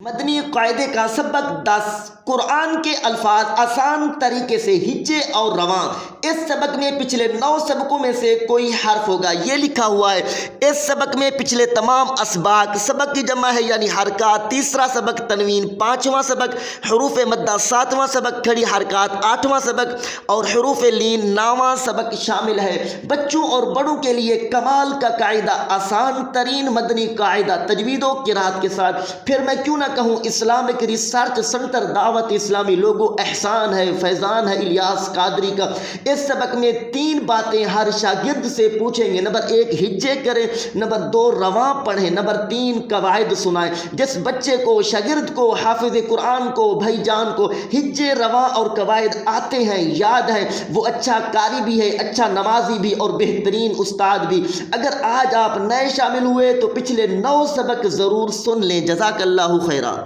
مدنی قاعدے کا سبق 10 قرآن کے الفاظ آسان طریقے سے ہجے اور رواں۔ اس سبق میں پچھلے 9 سبقوں میں سے کوئی حرف ہوگا، یہ لکھا ہوا ہے۔ اس سبق میں پچھلے تمام اسباق، سبق کی جمع ہے یعنی حرکات، تیسرا سبق تنوین، 5واں سبق حروف مدہ، 7واں سبق کھڑی حرکات، 8واں سبق اور حروف لین، 9واں سبق شامل ہے۔ بچوں اور بڑوں کے لیے کمال کا قاعدہ، آسان ترین مدنی قاعدہ تجوید و قرات کے ساتھ۔ پھر میں کیوں نہ کہوں اسلامک ریسرچ سنٹر دعوت اسلامی لوگو احسان ہے، فیضان ہے الیاس قادری کا۔ اس سبق میں 3 باتیں ہر شاگرد سے پوچھیں گے۔ نمبر 1 ہجے کریں، نمبر 2 رواں پڑھیں، نمبر 3 قواعد سنائیں۔ جس بچے کو، شاگرد کو، حافظ قرآن کو، بھائی جان کو ہجے، رواں اور قواعد آتے ہیں، یاد ہیں، وہ اچھا قاری بھی ہے، اچھا نمازی بھی اور بہترین استاد بھی۔ اگر آج آپ نئے شامل ہوئے تو پچھلے 9 سبق ضرور سن لیں۔ جزاک اللہ خیرہ۔